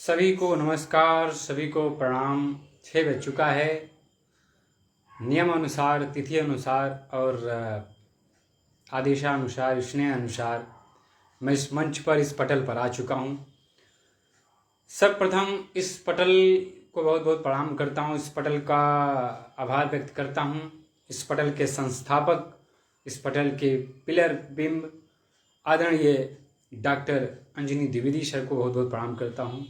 सभी को नमस्कार, सभी को प्रणाम। 6 बज चुका है। नियम अनुसार, तिथि अनुसार और आदेशानुसार, स्नेह अनुसार मैं इस मंच पर, इस पटल पर आ चुका हूँ। सर्वप्रथम इस पटल को बहुत बहुत प्रणाम करता हूँ। इस पटल का आभार व्यक्त करता हूँ। इस पटल के संस्थापक, इस पटल के पिलर बिंब आदरणीय डॉक्टर अंजनी द्विवेदी सर को बहुत बहुत प्रणाम करता हूँ।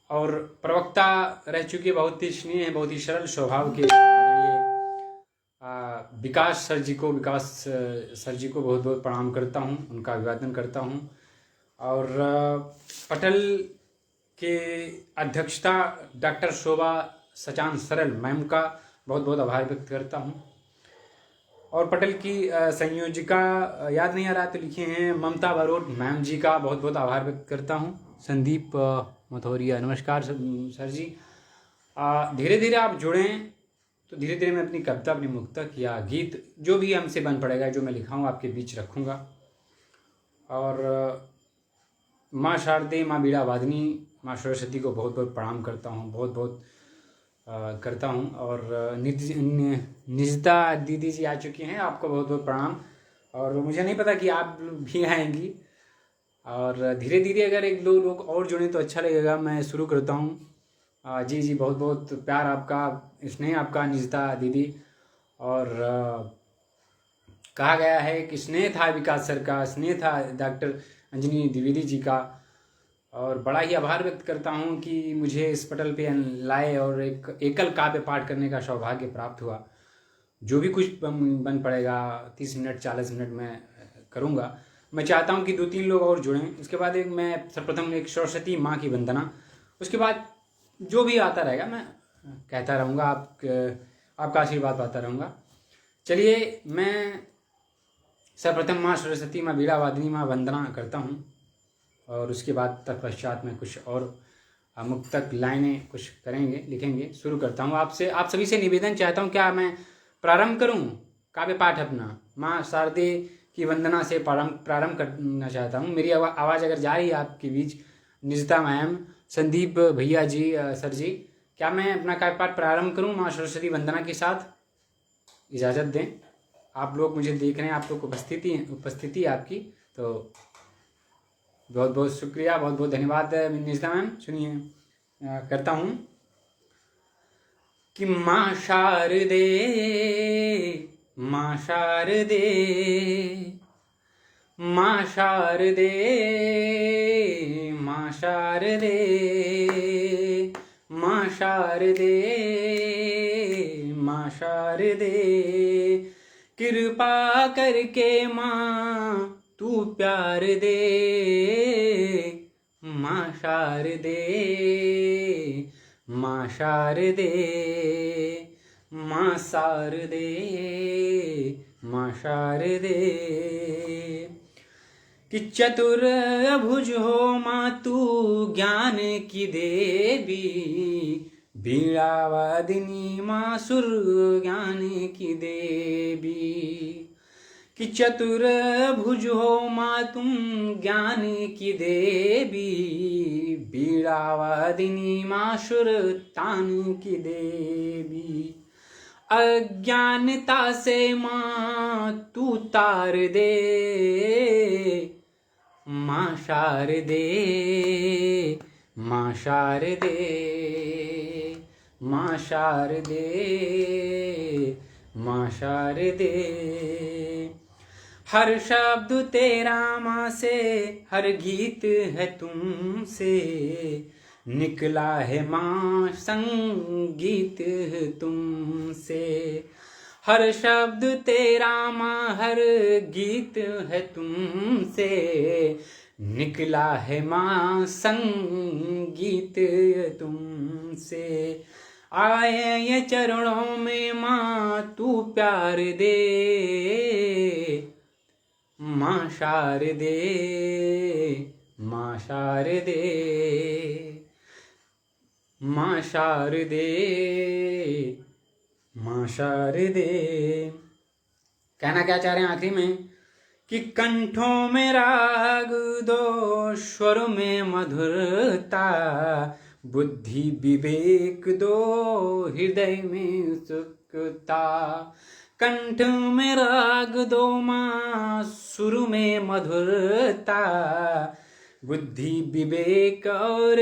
और प्रवक्ता रह चुके, बहुत ही स्नेह है, बहुत ही सरल स्वभाव के आदरणीय विकास सर जी को बहुत बहुत प्रणाम करता हूँ, उनका अभिवादन करता हूँ। और पटल के अध्यक्षता डॉक्टर शोभा सचान सरल मैम का बहुत बहुत आभार व्यक्त करता हूँ। और पटल की संयोजिका याद नहीं आ रहा तो लिखे हैं ममता बारोट मैम जी का बहुत बहुत आभार व्यक्त करता हूँ। संदीप मथोरिया, नमस्कार सर जी। धीरे धीरे आप जुड़ें तो धीरे धीरे मैं अपनी कविता, अपनी मुक्तक या गीत जो भी हमसे बन पड़ेगा, जो मैं लिखाऊँ आपके बीच रखूँगा। और माँ शारदे, माँ बीड़ा वादिनी, माँ सरस्वती को बहुत बहुत प्रणाम करता हूँ, बहुत बहुत करता हूँ। और निजता दीदी जी आ चुकी हैं, आपको बहुत बहुत प्रणाम। और मुझे नहीं पता कि आप भी आएंगी। और धीरे धीरे अगर एक दो लोग और जुड़े तो अच्छा लगेगा। मैं शुरू करता हूँ। जी जी, बहुत बहुत प्यार आपका, स्नेह आपका निजता दीदी। और कहा गया है कि स्नेह था विकास सर का, स्नेह था डॉक्टर अंजनी द्विवेदी जी का। और बड़ा ही आभार व्यक्त करता हूँ कि मुझे इस पटल पे लाए और एक एकल काव्य पाठ करने का सौभाग्य प्राप्त हुआ। जो भी कुछ बन पड़ेगा 30 मिनट 40 मिनट में करूँगा। मैं चाहता हूँ कि 2-3 लोग और जुड़ें। उसके बाद मैं सर्वप्रथम एक सरस्वती माँ की वंदना, उसके बाद जो भी आता रहेगा मैं कहता रहूँगा, आपका आशीर्वाद पाता रहूँगा। चलिए, मैं सर्वप्रथम माँ सरस्वती, माँ बीड़ा वादिनी, माँ वंदना करता हूँ। और उसके बाद तत्पश्चात में कुछ और मुक्तक लाइनें कुछ करेंगे, लिखेंगे। शुरू करता हूँ। आप सभी से निवेदन चाहता हूँ, क्या मैं प्रारंभ करूँ काव्य पाठ अपना? माँ शारदे की वंदना से प्रारंभ करना चाहता हूँ। मेरी आवाज़ अगर जा रही है आपके बीच, निजता मैम, संदीप भैया जी, सर जी, क्या मैं अपना काव्य पाठ प्रारंभ करूँ माँ सरस्वती वंदना के साथ? इजाज़त दें। आप लोग मुझे देख रहे हैं, आप लोग उपस्थिति आपकी, तो बहुत बहुत शुक्रिया, बहुत बहुत धन्यवाद निजता मैम। सुनिए, करता हूँ कि माँ शारदे, माँ शारदे, माँ शारदे, माँ शारदे, माँ शारदे, माँ शारदे, कृपा करके माँ तू प्यार दे, माँ शारदे, माँ शारदे, माँ शारदे, माँ शारदे, कि चतुर भुज हो माँ तू ज्ञान की देवी, बीड़ा वादिनी माँ सुर ज्ञान की देवी। कि चतुर भुज हो माँ तुम ज्ञान की देवी, बीड़ा वादिनी माँ सुर तान की देवी। अज्ञानता से माँ तू तार दे, माँ शारदे, माँ शारदे, माँ शारदे, माँ शारदे। हर शब्द तेरा माँ से, हर गीत है तुमसे, निकला है माँ संगीत है तुमसे। हर शब्द तेरा माँ, हर गीत है तुमसे, निकला है माँ संगीत तुमसे। आए ये चरणों में माँ तू प्यार दे, माँ शारदे, माँ शारदे, माँ शारदे, माँ शारदे। कहना क्या चाह रहे हैं आखिरी में? कि कंठों में राग दो, स्वर में मधुरता, बुद्धि विवेक दो, हृदय में सुखता। कंठ में राग दो माँ, सुर में मधुरता, बुद्धि विवेक और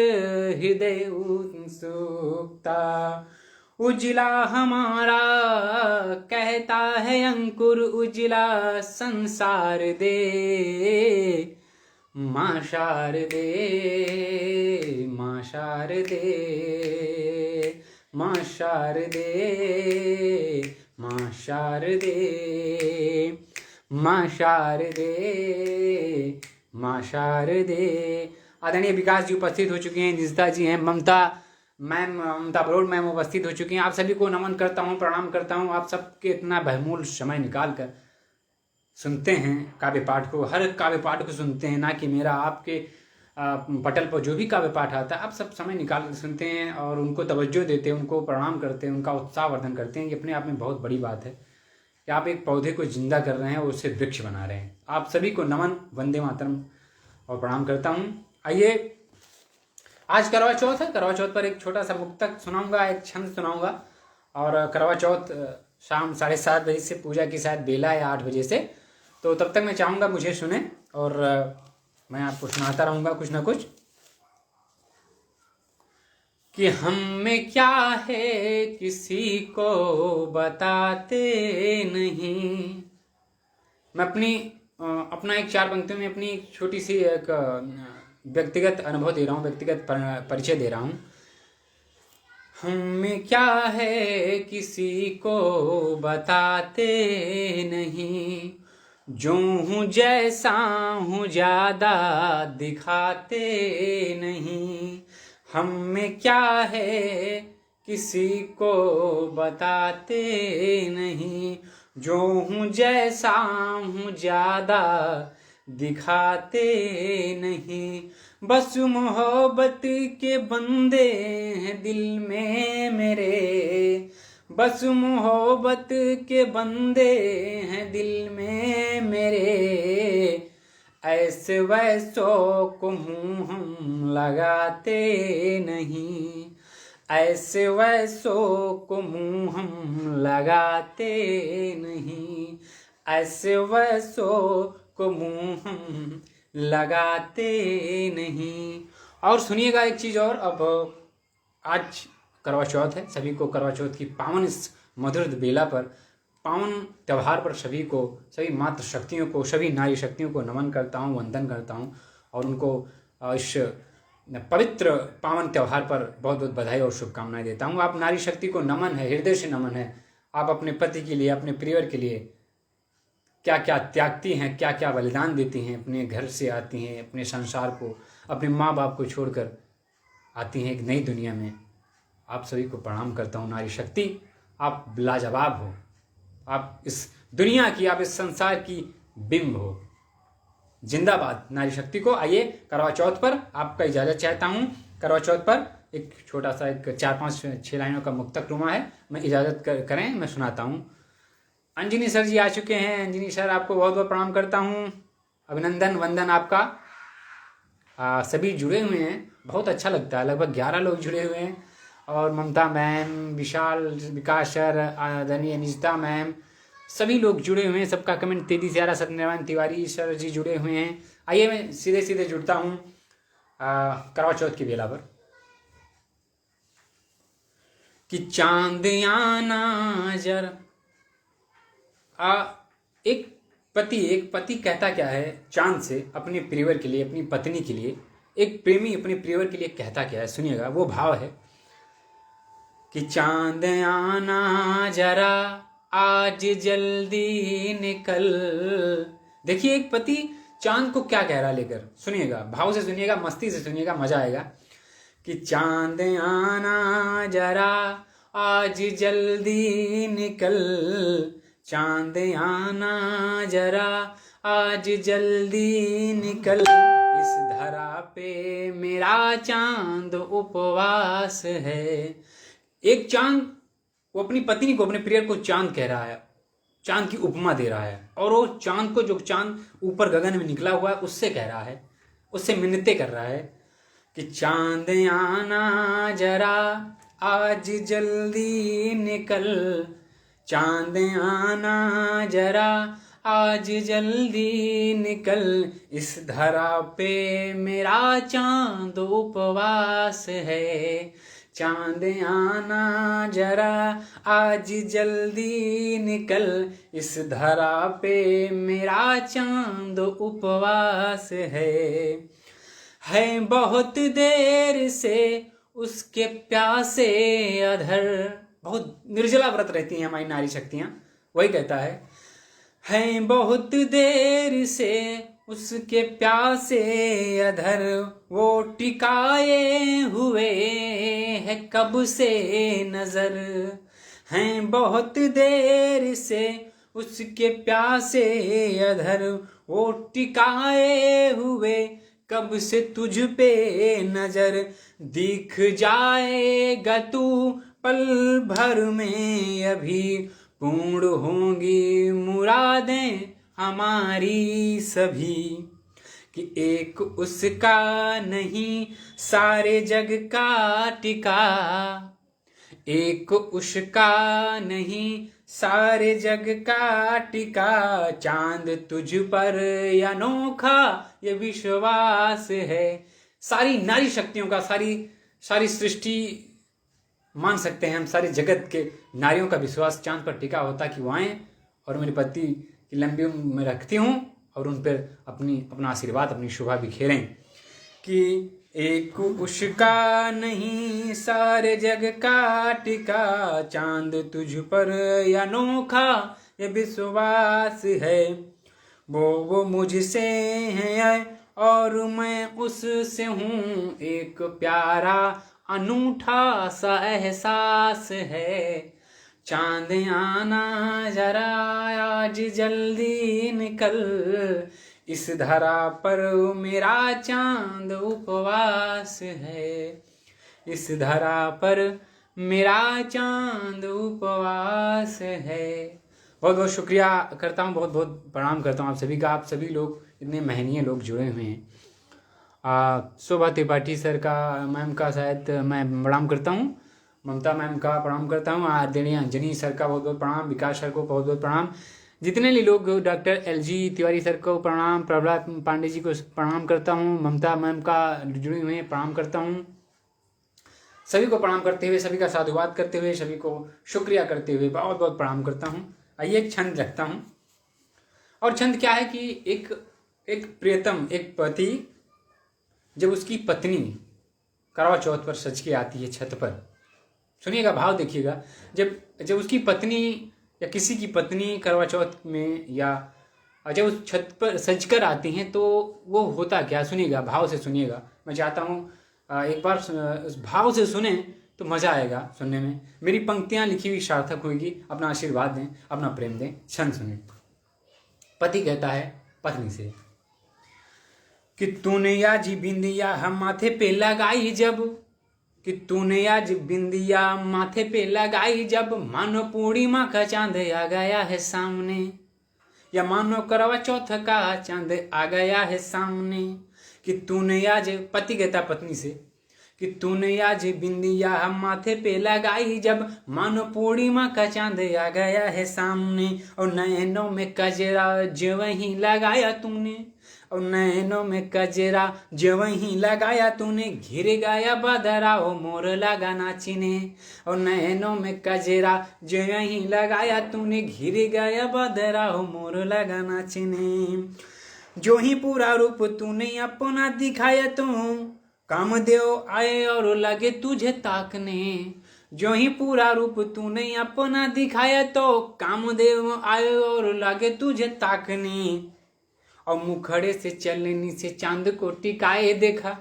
हृदय उत्सुकता। उजला हमारा कहता है अंकुर, उजला संसार दे माँ शारदे, माँ शारदे, माँ शारदे, माँ शारदे, माँ शारदे, माँ शारदे। आदरणीय विकास जी उपस्थित हो चुके हैं, निजता जी हैं, ममता बरोड़ मैम उपस्थित हो चुकी हैं। आप सभी को नमन करता हूँ, प्रणाम करता हूँ। आप सबके इतना बहुमूल्य समय निकाल कर सुनते हैं काव्य पाठ को, हर काव्य पाठ को सुनते हैं, ना कि मेरा आपके पटल पर जो भी काव्य पाठ आता है आप सब समय निकाल कर सुनते हैं और उनको तवज्जो देते हैं, उनको प्रणाम करते हैं, उनका उत्साहवर्धन करते हैं। ये अपने आप में बहुत बड़ी बात है कि आप एक पौधे को जिंदा कर रहे हैं और उससे वृक्ष बना रहे हैं। आप सभी को नमन, वंदे मातरम और प्रणाम करता हूँ। आइए, आज करवा चौथ है। करवा चौथ पर एक छोटा सा मुक्तक सुनाऊंगा, एक छंद सुनाऊंगा। और करवा चौथ शाम 7:30 बजे से पूजा की शायद बेला है, 8 बजे से। तो तब तक मैं चाहूँगा मुझे सुने और मैं आपको सुनाता रहूँगा कुछ ना कुछ। कि हम में क्या है किसी को बताते नहीं। मैं अपना एक 4 पंक्तियों में अपनी एक छोटी सी एक व्यक्तिगत अनुभव दे रहा हूँ, व्यक्तिगत परिचय दे रहा हूँ। हम में क्या है किसी को बताते नहीं, जो हूँ जैसा हूँ ज़्यादा दिखाते नहीं। हम में क्या है किसी को बताते नहीं, जो हूँ जैसा हूँ ज़्यादा दिखाते नहीं। बस मोहब्बत के बंदे हैं दिल में मेरे, बस मोहब्बत के बंदे हैं दिल में मेरे। ऐसे वैसों को मुँह हम लगाते नहीं, ऐसे वैसों को मुँह हम लगाते नहीं, ऐसे वैसों को मुँह हम लगाते नहीं। और सुनिएगा एक चीज़ और। अब आज करवा चौथ है, सभी को करवा चौथ की पावन इस मधुर बेला पर, पावन त्यौहार पर सभी को, सभी मातृ शक्तियों को, सभी नारी शक्तियों को नमन करता हूँ, वंदन करता हूँ और उनको इस पवित्र पावन त्यौहार पर बहुत बहुत बधाई और शुभकामनाएं देता हूँ। आप नारी शक्ति को नमन है, हृदय से नमन है। आप अपने पति के लिए, अपने परिवार के लिए क्या क्या त्यागती हैं, क्या क्या बलिदान देती हैं, अपने घर से आती हैं, अपने संसार को, अपने माँ बाप को छोड़कर आती हैं एक नई दुनिया में। आप सभी को प्रणाम करता हूँ। नारी शक्ति, आप लाजवाब हो, आप इस दुनिया की, आप इस संसार की बिंब हो। जिंदाबाद नारी शक्ति को। आइए, करवा चौथ पर आपका इजाज़त चाहता हूँ। करवा चौथ पर एक छोटा सा, एक 4-5-6 लाइनों का मुक्तक है, मैं इजाज़त करें, मैं सुनाता हूँ। अंजनी सर जी आ चुके हैं। अंजनी सर, आपको बहुत बहुत प्रणाम करता हूँ, अभिनंदन, वंदन आपका। सभी जुड़े हुए हैं, बहुत अच्छा लगता है। लगभग 11 लोग जुड़े हुए हैं और ममता मैम, विशाल, विकास सर, आदरणीय निजता मैम, सभी लोग जुड़े हुए हैं। सबका कमेंट तेजी से आ रहा। सत्यनारायण तिवारी सर जी जुड़े हुए हैं। आइए, मैं सीधे सीधे जुड़ता हूँ करवा चौथ की बेला पर। कि चांद आना जरा, एक पति कहता क्या है चांद से अपने परिवार के लिए, अपनी पत्नी के लिए। एक प्रेमी अपने परिवार के लिए कहता क्या है, सुनिएगा। वो भाव है कि चांद आना जरा आज जल्दी निकल। देखिए, एक पति चांद को क्या कह रहा लेकर, सुनिएगा, भाव से सुनिएगा, मस्ती से सुनिएगा, मजा आएगा। कि चांद आना जरा आज जल्दी निकल, चांद आना जरा आज जल्दी निकल। इस धरा पे मेरा चांद उपवास है। एक चांद, वो अपनी पत्नी को, अपने प्रिय को चांद कह रहा है, चांद की उपमा दे रहा है, और वो चांद को, जो चांद ऊपर गगन में निकला हुआ है, उससे कह रहा है, उससे मिन्नतें कर रहा है कि चांद आना जरा आज जल्दी निकल, चांद आना जरा आज जल्दी निकल, इस धरा पे मेरा चांद उपवास है, चांद आना जरा आज जल्दी निकल, इस धरा पे मेरा चांद उपवास है बहुत देर से उसके प्यासे अधर। बहुत निर्जला व्रत रहती हैं हमारी नारी शक्तियाँ, वही कहता है बहुत देर से उसके प्यासे अधर, वो टिकाए हुए है कब से नजर, हैं बहुत देर से उसके प्यासे अधर, वो टिकाए हुए कब से तुझ पे नजर, दिख जाएगा तू पल भर में अभी, पूर्ण होंगी मुरादें हमारी सभी, कि एक उसका नहीं सारे जग का टिका, एक उसका नहीं सारे जग का टिका, चांद तुझ पर अनोखा ये विश्वास है। सारी नारी शक्तियों का, सारी सृष्टि मान सकते हैं हम, सारी जगत के नारियों का विश्वास चांद पर टिका होता कि वो आएँ और मेरे पति की लंबी उम्र में रखती हूँ और उन पर अपना आशीर्वाद, अपनी शोभा बिखेरें, कि एक उसका नहीं सारे जग का टिका, चांद तुझ पर अनोखा ये विश्वास है, वो मुझसे है और मैं उससे हूँ, एक प्यारा अनूठा सा एहसास है, चांद आना जरा आज जल्दी निकल, इस धरा पर मेरा चांद उपवास है, इस धरा पर मेरा चांद उपवास है। बहुत बहुत शुक्रिया करता हूँ, बहुत बहुत प्रणाम करता हूँ आप सभी का। आप सभी लोग इतने महनीय लोग जुड़े हुए हैं। शोभा त्रिपाठी सर का, मैम का शायद मैं प्रणाम करता हूँ, ममता मैम का प्रणाम करता हूँ, आदरणीय अंजनी सर का बहुत बहुत प्रणाम, विकास सर को बहुत बहुत प्रणाम, जितने भी लोग, डॉक्टर LG तिवारी सर को प्रणाम, प्रभा पांडे जी को प्रणाम करता हूँ, ममता मैम का जुड़े हुए प्रणाम करता हूँ, सभी को प्रणाम करते हुए, सभी का साधुवाद करते हुए, सभी को शुक्रिया करते हुए बहुत बहुत प्रणाम करता हूँ। आइए एक छंद रखता हूँ, और छंद क्या है कि एक प्रियतम, एक पति जब उसकी पत्नी करवा चौथ पर सज के आती है छत पर, सुनिएगा, भाव देखिएगा, जब उसकी पत्नी या किसी की पत्नी करवा चौथ में या जब उस छत पर सज कर आती हैं तो वो होता क्या, सुनिएगा, भाव से सुनिएगा। मैं चाहता हूँ एक बार उस भाव से सुने तो मज़ा आएगा सुनने में, मेरी पंक्तियाँ लिखी हुई सार्थक होगी। अपना आशीर्वाद दें, अपना प्रेम दें। छंद सुने। पति कहता है पत्नी से कि तूने आज बिंदिया हम माथे पे लगाई जब, कि तूने आज बिंदिया माथे पे लगाई जब, मानो पूर्णिमा का चांद आ गया है सामने, या मानो करवा चौथ का चांद आ गया है सामने, कि तूने आज, पति कहता पत्नी से, कि तूने आज बिंदिया हम माथे पे लगाई जब, मानो पूर्णिमा का चांद आ गया है सामने, और नैनों में कजरा जो वहीं लगाया तूने, और नैनों में कजरा जो वहीं लगाया तूने, घिर गया बदरा ओ मोर लगा नाचने, और नैनों में कजरा जो वहीं लगाया तूने, घिर गया बदरा ओ मोर लगा नाचने, जो ही पूरा रूप तूने अपना दिखाया तू, कामदेव आए और लगे तुझे ताकने, जो ही पूरा रूप तूने अपना दिखाया तो कामदेव आए और लगे तुझे ताकने, और मुखड़े से चलनी से चांद को टिकाए देखा,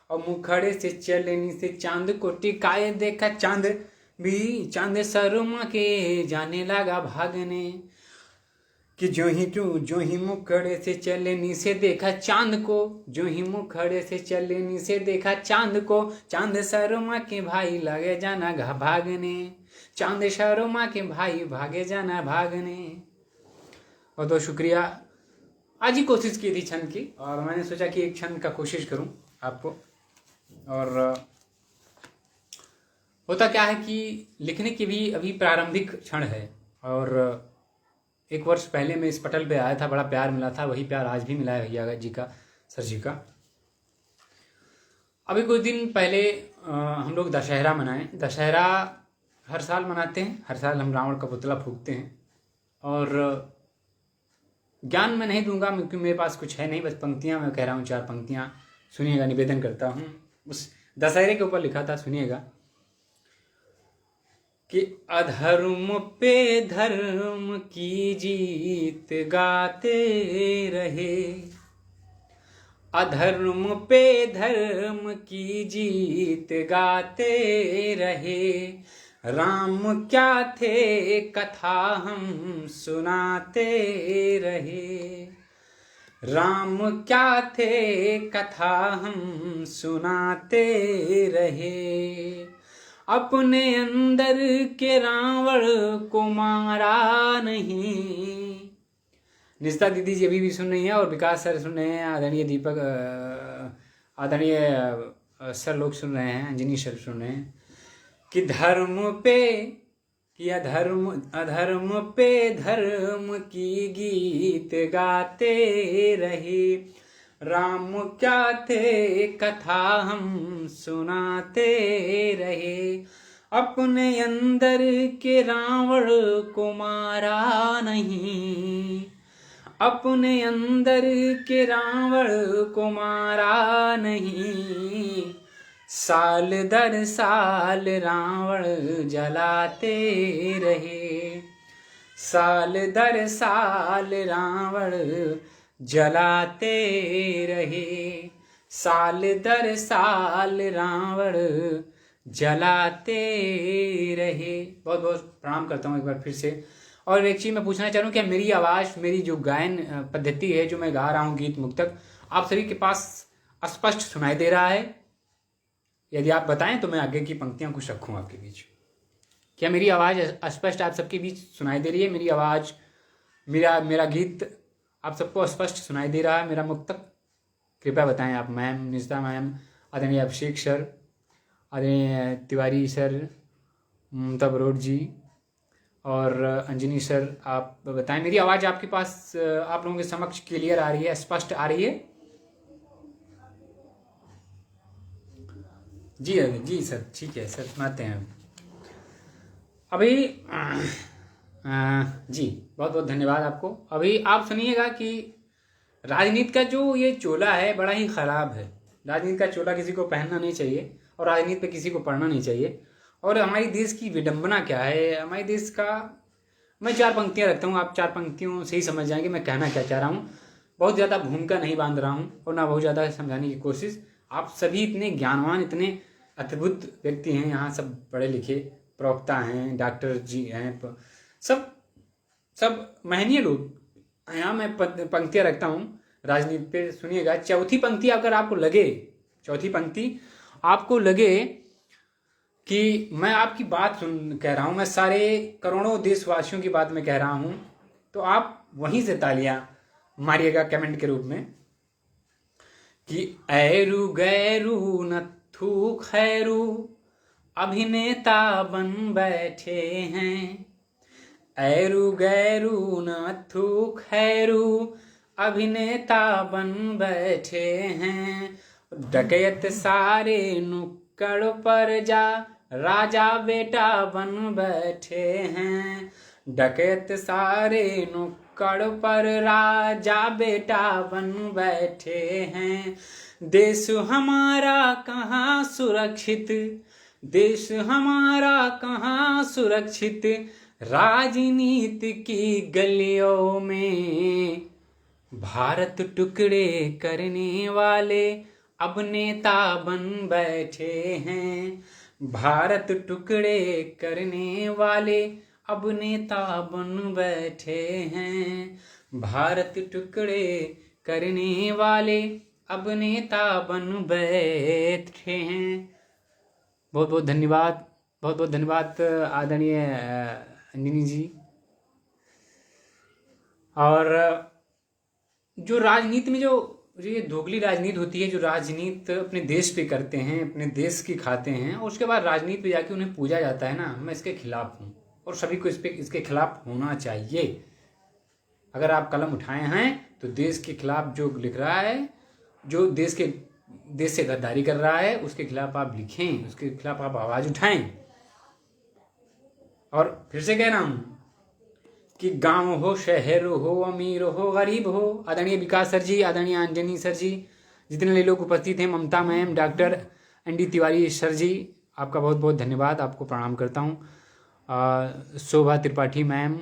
और मुखड़े से चलनी से चांद को टिकाए देखा, चांद शर्मा के जाने लगा भागने, कि जो ही मुखड़े से चलनी से देखा चांद को, जो ही मुखड़े से चलनी से देखा चांद को, चांद शर्मा के भाई लगे जाना भागने, चांद शर्मा के भाई भागे जाना भागने। बहुत बहुत शुक्रिया। आज ही कोशिश की थी छंद की, और मैंने सोचा कि एक छंद का कोशिश करूं आपको। और होता क्या है कि लिखने की भी अभी प्रारंभिक क्षण है, और 1 वर्ष पहले मैं इस पटल पे आया था, बड़ा प्यार मिला था, वही प्यार आज भी मिला है भैया जी का, सर जी का। अभी कुछ दिन पहले हम लोग दशहरा मनाए। दशहरा हर साल मनाते हैं, हर साल हम रावण का पुतला फूंकते हैं। और ज्ञान मैं नहीं दूंगा क्योंकि मेरे पास कुछ है नहीं, बस पंक्तियां मैं कह रहा हूँ, 4 पंक्तियां सुनिएगा, निवेदन करता हूँ। उस दशहरे के ऊपर लिखा था, सुनिएगा कि अधर्म पे धर्म की जीत गाते रहे, अधर्म पे धर्म की जीत गाते रहे, राम क्या थे कथा हम सुनाते रहे, राम क्या थे कथा हम सुनाते रहे, अपने अंदर के रावण को मारा नहीं। निष्ठा दीदी जी अभी भी सुन रही हैं, और विकास सर सुन रहे हैं, आदरणीय दीपक आदरणीय सर लोग सुन रहे हैं, अंजनी सर सुन रहे हैं कि धर्म पे कि अधर्म पे धर्म की गीत गाते रहे, राम क्या थे कथा हम सुनाते रहे, अपने अंदर के रावण को मारा नहीं, अपने अंदर के रावण को मारा नहीं, साल दर साल रावण जलाते रहे, साल दर साल रावण जलाते रहे, साल दर साल रावण जलाते रहे। बहुत बहुत प्रणाम करता हूँ एक बार फिर से। और एक चीज़ मैं पूछना चाह रहा हूँ, क्या मेरी आवाज़, मेरी जो गायन पद्धति है, जो मैं गा रहा हूँ गीत मुक्तक, आप सभी के पास स्पष्ट सुनाई दे रहा है? यदि आप बताएं तो मैं आगे की पंक्तियां कुछ रखूं आपके बीच। क्या मेरी आवाज़ स्पष्ट आप सबके बीच सुनाई दे रही है? मेरी आवाज़, मेरा गीत आप सबको स्पष्ट सुनाई दे रहा है, मेरा मुक्तक? कृपया बताएं आप, मैम, निष्ठा मैम, आदरणीय अभिषेक सर, आदरणीय तिवारी सर, ममता बरोड़ जी और अंजनी सर, आप बताएं मेरी आवाज़ आपके पास, आप लोगों के समक्ष क्लियर आ रही है, स्पष्ट आ रही है? जी सर, ठीक है सर, सुनाते हैं अभी। जी बहुत बहुत धन्यवाद आपको। अभी आप सुनिएगा कि राजनीति का जो ये चोला है बड़ा ही ख़राब है। राजनीति का चोला किसी को पहनना नहीं चाहिए, और राजनीति पे किसी को पढ़ना नहीं चाहिए। और हमारे देश की विडंबना क्या है, हमारे देश का, मैं 4 पंक्तियाँ रखता हूँ, आप 4 पंक्तियों से ही समझ जाएंगे मैं कहना क्या चाह रहा हूँ। बहुत ज़्यादा भूमिका नहीं बांध रहा हूँ और ना बहुत ज़्यादा समझाने की कोशिश। आप सभी इतने ज्ञानवान, इतने अद्भुत व्यक्ति हैं यहाँ, सब पढ़े लिखे प्रवक्ता हैं, डॉक्टर जी हैं, सब महनीय लोग यहाँ। मैं पंक्तियाँ रखता हूँ राजनीति पे, सुनिएगा। चौथी पंक्ति अगर आपको लगे, चौथी पंक्ति आपको लगे कि मैं आपकी बात कह रहा हूँ, मैं सारे करोड़ों देशवासियों की बात मैं कह रहा हूँ, तो आप वहीं से तालियां मारिएगा कमेंट के रूप में कि ऐरू गैरू नत्थू खैरू अभिनेता बन बैठे हैं, ऐरू गैरू नत्थू खैरू अभिनेता बन बैठे हैं, डकैत सारे नुक्कड़ पर जा राजा बेटा बन बैठे हैं, डकैत सारे नुक्कड़ पर राजा बेटा बन बैठे हैं, देश हमारा कहाँ सुरक्षित, देश हमारा कहाँ सुरक्षित, राजनीति की गलियों में भारत टुकड़े करने वाले अब नेता बन बैठे हैं, भारत टुकड़े करने वाले अब नेता बन बैठे हैं, भारत टुकड़े करने वाले अब नेता बन बैठे हैं। बहुत बहुत धन्यवाद, बहुत बहुत धन्यवाद आदरणीय अंजनी जी। और जो राजनीति में जो ये दोगली राजनीति होती है, जो राजनीति अपने देश पे करते हैं, अपने देश की खाते हैं और उसके बाद राजनीति पे जाके उन्हें पूजा जाता है ना, मैं इसके खिलाफ हूँ और सभी को इसके खिलाफ होना चाहिए। अगर आप कलम उठाए हैं तो देश के खिलाफ जो लिख रहा है, जो देश से गद्दारी कर रहा है, उसके खिलाफ आप लिखें, उसके खिलाफ आप आवाज उठाएं। और फिर से कह रहा हूं कि गांव हो, शहर हो, अमीर हो, गरीब हो, आदरणीय विकास सर जी, आदरणीय अंजनी सर जी, जितने लोग उपस्थित हैं, Mamata ma'am, doctor ND Tiwari sir ji, आपका बहुत बहुत धन्यवाद, आपको प्रणाम करता हूँ। शोभा त्रिपाठी मैम,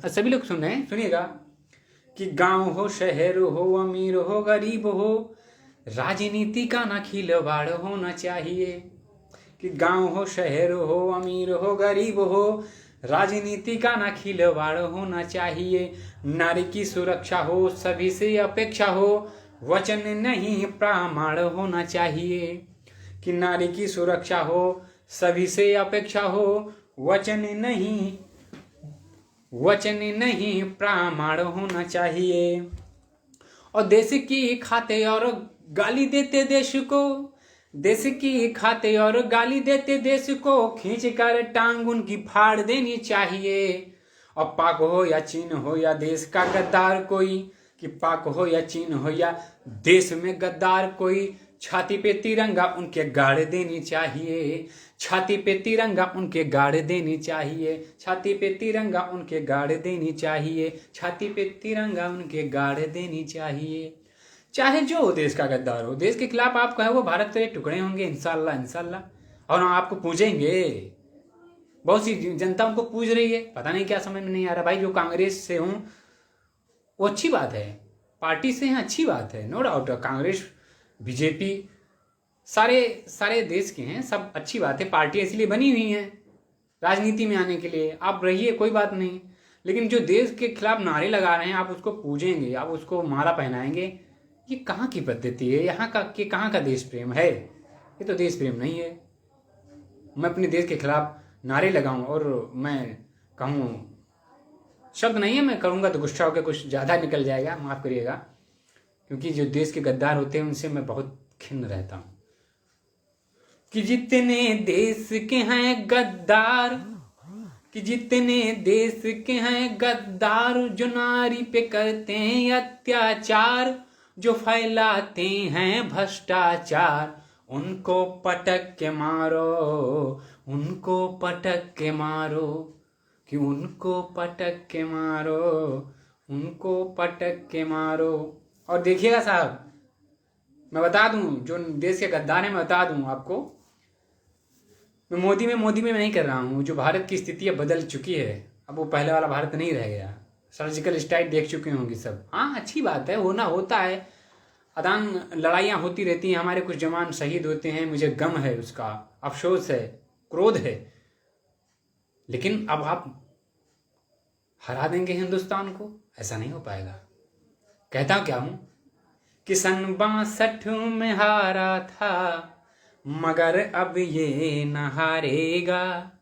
सभी लोग सुन रहे हैं, सुनिएगा कि गांव हो, शहर हो, अमीर हो, गरीब हो, राजनीति का ना खिलवाड़ होना चाहिए। कि गांव हो, शहर हो, अमीर हो, गरीब हो, राजनीति का ना खिलवाड़ होना चाहिए। नारी की सुरक्षा हो, सभी से अपेक्षा हो, वचन नहीं प्रमाण होना चाहिए। कि नारी की सुरक्षा हो, सभी से अपेक्षा हो, वचन नहीं प्रमाण होना चाहिए। और देश की खाते और गाली देते देश को, देश की खाते और गाली देते देश को, खींच कर टांग उनकी फाड़ देनी चाहिए। और पाक हो या चीन हो या देश का गद्दार कोई, कि पाक हो या चीन हो या देश में गद्दार कोई, छाती पे तिरंगा उनके गाड़ देनी चाहिए। छाती पे तिरंगा उनके गाड़ देनी चाहिए। छाती पे तिरंगा उनके गाड़ देनी चाहिए। छाती पे तिरंगा उनके गाड़ देनी चाहिए। चाहे जो हो देश का गद्दार हो, देश के खिलाफ आप कहे वो भारत के टुकड़े होंगे, इंशाल्लाह इंशाल्लाह, और हम आपको पूजेंगे। बहुत सी जनता उनको पूज रही है, पता नहीं क्या समझ में नहीं आ रहा। भाई जो कांग्रेस से हूं वो अच्छी बात है, पार्टी से हैं अच्छी बात है, नो डाउट। कांग्रेस, बीजेपी सारे देश के हैं, सब अच्छी बात है। पार्टी इसलिए बनी हुई है राजनीति में आने के लिए, आप रहिए, कोई बात नहीं। लेकिन जो देश के खिलाफ नारे लगा रहे हैं, आप उसको पूजेंगे, आप उसको माला पहनाएंगे, ये कहाँ की पद्धति है? यहाँ का कि कहाँ का देश प्रेम है? ये तो देश प्रेम नहीं है। मैं अपने देश के खिलाफ नारे लगाऊं और मैं कहूँ, शब्द नहीं है, मैं करूँगा तो गुस्सा होकर कुछ ज़्यादा निकल जाएगा, माफ़ करिएगा, क्योंकि जो देश के गद्दार होते हैं उनसे मैं बहुत खिन्न रहता हूँ। कि जितने देश के हैं गद्दार, कि जितने देश के हैं गद्दार, जो नारी पे करते हैं अत्याचार, जो फैलाते हैं भ्रष्टाचार, उनको पटक के मारो, उनको पटक के मारो। कि उनको पटक के मारो, उनको पटक के मारो। और देखिएगा साहब, मैं बता दूं, जो देश के गद्दार हैं, मैं बता दूं आपको, मैं मोदी में नहीं कर रहा हूँ। जो भारत की स्थिति अब बदल चुकी है, अब वो पहले वाला भारत नहीं रह गया। सर्जिकल स्ट्राइक देख चुके होंगे सब। हाँ, अच्छी बात है, होना होता है, आदान लड़ाइयाँ होती रहती हैं, हमारे कुछ जवान शहीद होते हैं, मुझे गम है, उसका अफसोस है, क्रोध है। लेकिन अब आप हरा देंगे हिंदुस्तान को, ऐसा नहीं हो पाएगा। कहता क्या हूं कि सन 62 में हारा था, मगर अब ये न हारेगा।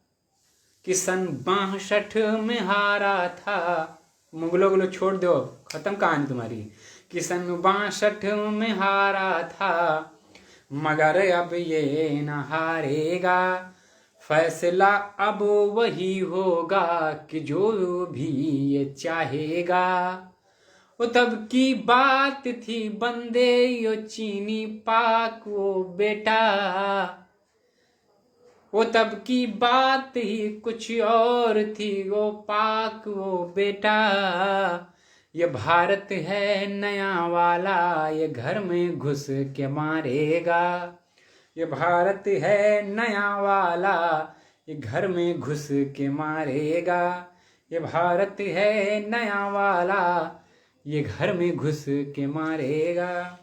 कि सन 62 में हारा था, मुगलों छोड़ दो, खत्म कहानी तुम्हारी। कि सन 62 में हारा था, मगर अब ये न हारेगा। फैसला अब वही होगा कि जो भी ये चाहेगा। वो तब की बात थी बंदे यो चीनी पाक वो बेटा, वो तब की बात ही कुछ और थी, वो पाक वो बेटा। ये भारत है नया वाला, ये घर में घुस के मारेगा। ये भारत है नया वाला, ये घर में घुस के मारेगा। ये भारत है नया वाला, ये घर में घुस के मारेगा।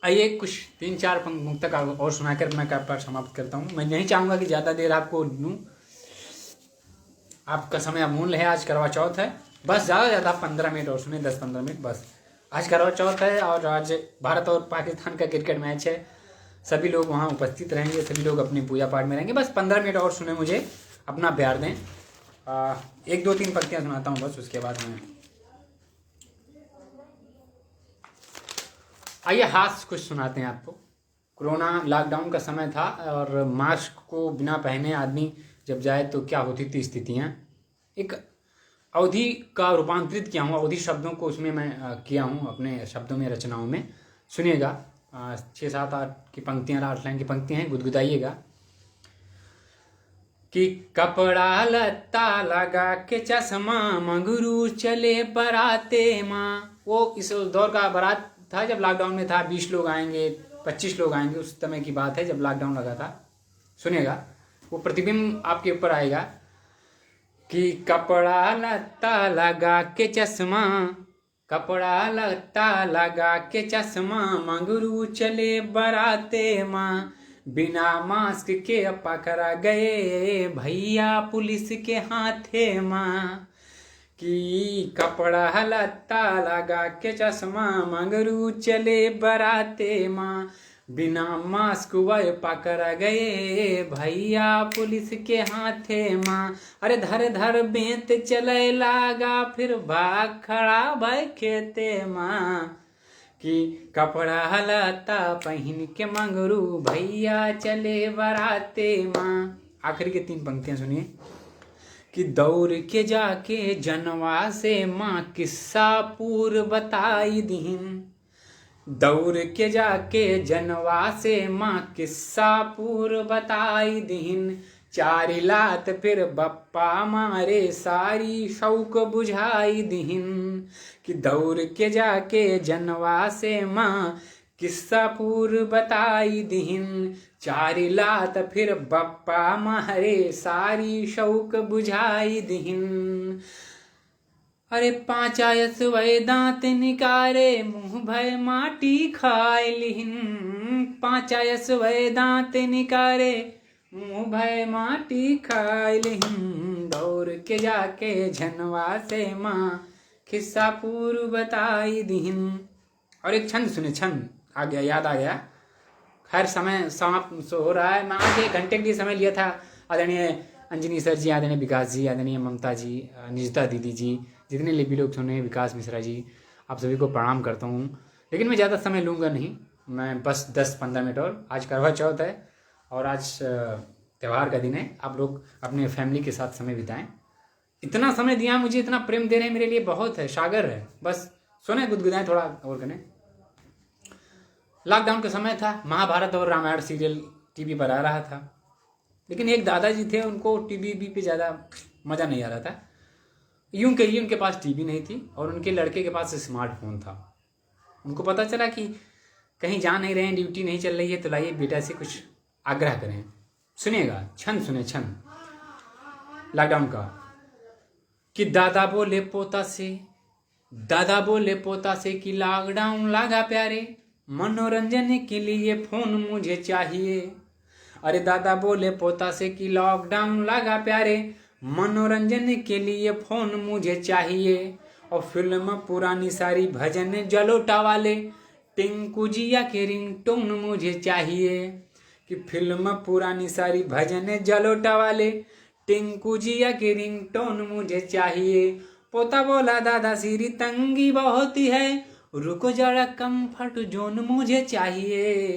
आइए कुछ 3-4 पंक्ति तक और सुनाकर मैं पाठ समाप्त करता हूँ। मैं नहीं चाहूँगा कि ज़्यादा देर आपको दूँ, आपका समय अमूल्य है। आज करवा चौथ है, बस ज़्यादा 15 मिनट और सुने, 10-15 मिनट बस। आज करवा चौथ है और आज भारत और पाकिस्तान का क्रिकेट मैच है, सभी लोग वहाँ उपस्थित रहेंगे, सभी लोग अपनी पूजा पाठ में रहेंगे। बस 15 मिनट और सुने, मुझे अपना प्यार दें। 1 2 3 पंक्तियाँ सुनाता हूँ बस, उसके बाद मैं आइए हास्य कुछ सुनाते हैं आपको। कोरोना लॉकडाउन का समय था और मास्क को बिना पहने आदमी जब जाए तो क्या होती थी स्थितियाँ। एक अवधि का रूपांतरित किया हूँ, अवधि शब्दों को उसमें मैं किया हूँ अपने शब्दों में, रचनाओं में। सुनिएगा, 6 7 8 की पंक्तियाँ, 8 लाइन की पंक्तियाँ हैं, गुदगुदाइएगा। कि कपड़ा लत्ता लगा के चश्मा मंगरू चले बराते माँ। वो इस दौर का बारात था जब लॉकडाउन में था। 20 लोग आएंगे, 25 लोग आएंगे, उस समय की बात है जब लॉकडाउन लगा था। सुनिएगा, वो प्रतिबिंब आपके ऊपर आएगा। कि कपड़ा लत्ता लगा के चश्मा, कपड़ा लत्ता लगा के चश्मा मंगरू चले बराते माँ। बिना मास्क के पकड़ा गए भैया पुलिस के हाथे माँ। कि कपड़ा लत्ता लगा के चश्मा मंगरू चले बराते माँ। बिना मास्क वह पकड़ा गए भैया पुलिस के हाथे माँ। अरे धर धर बेंत चले लागा फिर भाग खड़ा भाई खेते माँ। कि कपड़ा लत्ता पहन के मंगरू भैया चले बराते माँ। आखिरी की 3 पंक्तियां सुनिए। कि दौड़ के जाके जनवा से माँ किस्सा पूर बताई दीन। दौड़ के जाके जनवा से माँ किस्सा पूर बताई दीन। 4 लात फिर बप्पा मारे सारी शौक बुझाई दीन। कि दौड़ के जाके जनवा से माँ किस्सा पूर बताई दीन। 4 लात फिर बप्पा मारे सारी शौक बुझाई दीन। अरे 5 आयस वै दांत निकारे मुँह भय माटी खाए लिहिन। 5 आयस वै दांत निकारे मुँह भय माटी खाए लिहिन। दौड़ के जाके झनवा से माँ खिस्सा पूर्व बताई दीहिन। और एक छंद सुने, छंद आ गया, याद आ गया। खैर समय समाप्त हो रहा है। मैं आज 1 घंटे के लिए समय लिया था। आदरणीय अंजनी सर जी, आदरणीय विकास जी, आदरणीय ममता जी, निजता दीदी जी, जितने लिपि लोग सुने, विकास मिश्रा जी, आप सभी को प्रणाम करता हूँ। लेकिन मैं ज़्यादा समय लूँगा नहीं, मैं बस 10-15 मिनट। और आज करवा चौथ है और आज त्यौहार का दिन है। आप लोग अपने फैमिली के साथ समय बिताएं। इतना समय दिया मुझे, इतना प्रेम दे रहे हैं, मेरे लिए बहुत है, सागर है। बस सुने, गुदगुदाएं, थोड़ा और करें। लॉकडाउन का समय था, महाभारत और रामायण सीरियल टीवी पर आ रहा था। लेकिन एक दादाजी थे, उनको टीवी पे ज़्यादा मज़ा नहीं आ रहा था। यूं कहिए उनके पास टीवी नहीं थी और उनके लड़के के पास स्मार्टफोन था। उनको पता चला कि कहीं जा नहीं रहे हैं, ड्यूटी नहीं चल रही है, तो लाइए बेटा से कुछ आग्रह करें। सुनिएगा, छंद सुने, छंद लॉकडाउन का। कि दादा बोले पोता से, दादा बोले पोता से कि लॉकडाउन लगा प्यारे, मनोरंजन के लिए फोन मुझे चाहिए। अरे दादा बोले पोता से कि लॉकडाउन लगा प्यारे, मनोरंजन के लिए फोन मुझे चाहिए। और फिल्म पुरानी सारी भजन जलोटा वाले, टिंकू जिया के रिंगटोन मुझे चाहिए। कि फिल्म पुरानी सारी भजन जलोटा वाले, टिंकू जिया के रिंगटोन मुझे चाहिए। पोता बोला दादा सीरी तंगी बहुत है, रुको जरा कंफर्ट जोन मुझे चाहिए।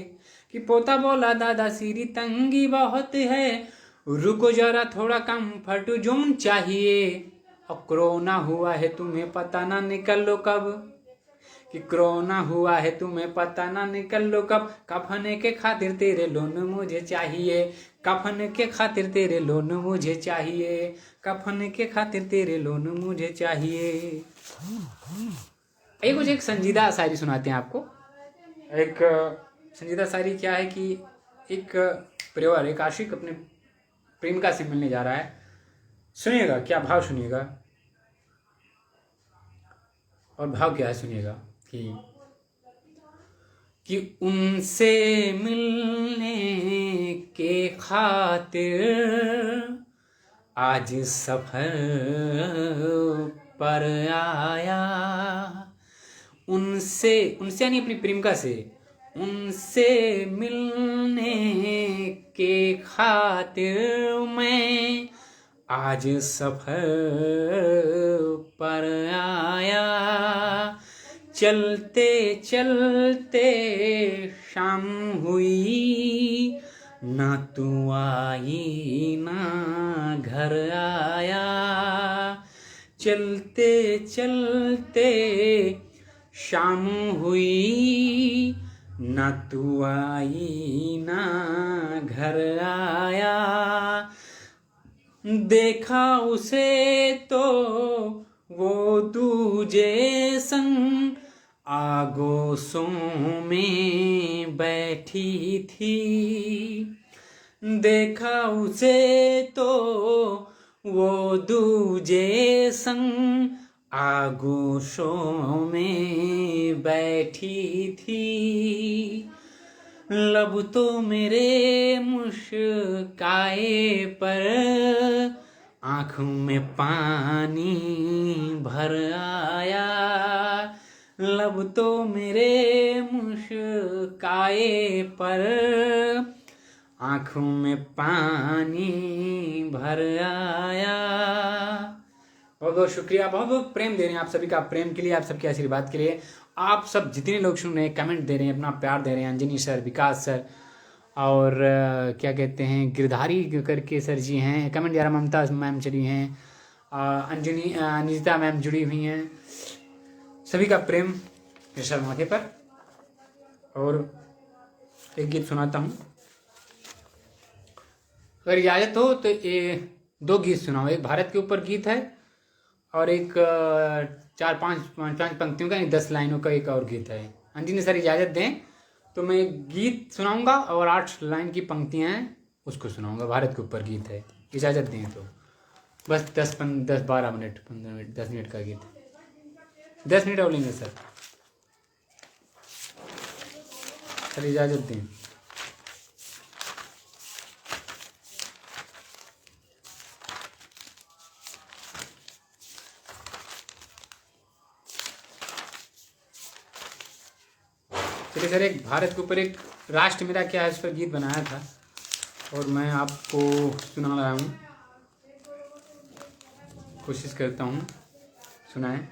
कि पोता बोला दादा सीरी तंगी बहुत है, रुको जरा थोड़ा कंफर्ट जोन चाहिए। अब कोरोना हुआ है तुम्हें पता ना निकल लो कब, कि कोरोना हुआ है तुम्हें पता ना निकल लो कब। कफन के खातिर तेरे लोन मुझे चाहिए, कफन के खातिर तेरे लोन मुझे चाहिए, कफन के खातिर तेरे लोन मुझे चाहिए। ये कुछ एक संजीदा शायरी सुनाते हैं आपको। एक संजीदा शायरी क्या है कि एक परिवार, एक आशिक अपने प्रेमिका से मिलने जा रहा है। सुनिएगा, क्या भाव सुनिएगा। और भाव क्या है सुनिएगा। कि उनसे मिलने के खातिर आज सफर पर आया। उनसे यानी अपनी प्रेमिका से, उनसे मिलने के खातिर मैं आज सफर पर आया। चलते चलते शाम हुई, ना तू आई ना घर आया। चलते चलते शाम हुई, ना तू आई ना घर आया। देखा उसे तो वो दूजे संग आगोशों में बैठी थी। देखा उसे तो वो दूजे संग आगोशों में बैठी थी। लब तो मेरे मुस्काए पर आँखों में पानी भर आया। लब तो मेरे मुस्काए पर आँखों में पानी भर आया। बहुत बहुत शुक्रिया, बहुत बहुत प्रेम दे रहे हैं आप सभी का, प्रेम के लिए, आप सबके आशीर्वाद के लिए। आप सब जितने लोग सुन रहे हैं, कमेंट दे रहे हैं, अपना प्यार दे रहे हैं, अंजनी सर, विकास सर और क्या कहते हैं गिरधारी करके सर जी हैं, कमेंट यार, ममता मैम चली हैं, अंजनी अनिता मैम जुड़ी हुई हैं, सभी का प्रेम इस मौके पर। और एक गीत सुनाता हूँ, अगर इजाज़त हो तो ये 2 गीत सुनाओ। एक भारत के ऊपर गीत है और एक 4-5 पंक्तियों का, 10 लाइनों का एक और गीत है। अंजनी सर इजाज़त दें तो मैं गीत सुनाऊंगा और 8 लाइन की पंक्तियां हैं उसको सुनाऊंगा। भारत के ऊपर गीत है, इजाज़त दें तो। बस 10-12 मिनट, 15 मिनट, 10 मिनट का गीत, 10 मिनट और लेंगे सर। सर इजाज़त दें। चलिए सर, एक भारत के ऊपर एक राष्ट्र मेरा क्या है इस पर गीत बनाया था और मैं आपको सुना रहा हूँ, कोशिश करता हूँ सुनाएं।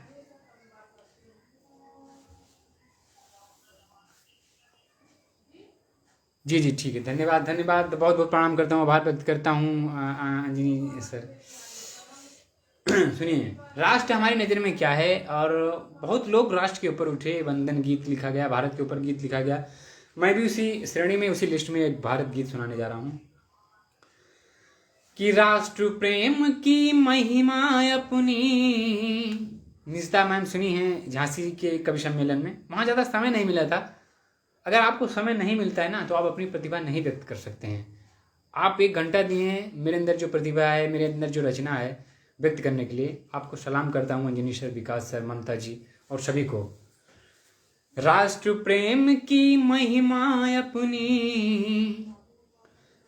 जी जी ठीक है, धन्यवाद धन्यवाद, बहुत बहुत प्रणाम करता हूँ, आभार व्यक्त करता हूँ अंजनी सर। सुनिए, राष्ट्र हमारी नज़र में क्या है, और बहुत लोग राष्ट्र के ऊपर उठे, वंदन गीत लिखा गया, भारत के ऊपर गीत लिखा गया। मैं भी उसी श्रेणी में, उसी लिस्ट में एक भारत गीत सुनाने जा रहा हूँ कि राष्ट्र प्रेम की महिमा अपनी। निजता मैम सुनी है झांसी के कवि सम्मेलन में, वहाँ ज़्यादा समय नहीं मिला था। अगर आपको समय नहीं मिलता है ना तो आप अपनी प्रतिभा नहीं व्यक्त कर सकते हैं। आप 1 घंटा दिए हैं, मेरे अंदर जो प्रतिभा है, मेरे अंदर जो रचना है व्यक्त करने के लिए, आपको सलाम करता हूँ अंजनी सर, विकास सर, ममता जी और सभी को। राष्ट्र प्रेम की महिमा अपनी,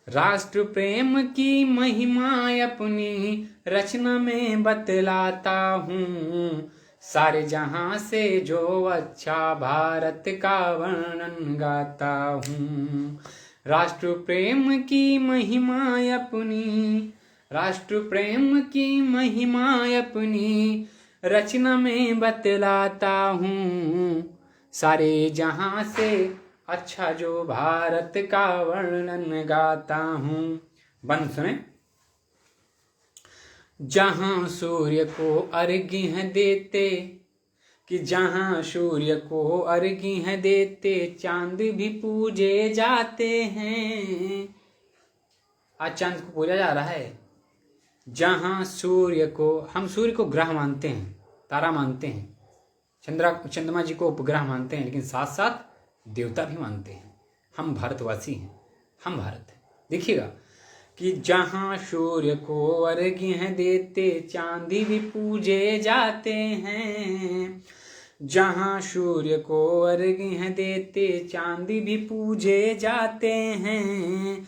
राष्ट्र प्रेम की महिमा अपनी रचना में बतलाता हूँ। सारे जहां से जो अच्छा भारत का वर्णन गाता हूँ। राष्ट्र प्रेम की महिमा अपनी, राष्ट्र प्रेम की महिमा अपनी रचना में बतलाता हूँ। सारे जहां से अच्छा जो भारत का वर्णन गाता हूँ। बंद सुने। जहां सूर्य को अर्घ्य देते, कि जहां सूर्य को अर्घ्य देते चांद भी पूजे जाते हैं। आज चांद को पूजा जा रहा है। जहां सूर्य को, हम सूर्य को ग्रह मानते हैं, तारा मानते हैं, चंद्रमा जी को उपग्रह मानते हैं, लेकिन साथ साथ देवता भी मानते हैं। हम भारतवासी हैं, हम भारत हैं। देखिएगा कि जहां सूर्य को अर्घ्य देते चांदी भी पूजे जाते हैं। जहां सूर्य को अर्घ्य देते चांदी भी पूजे जाते हैं।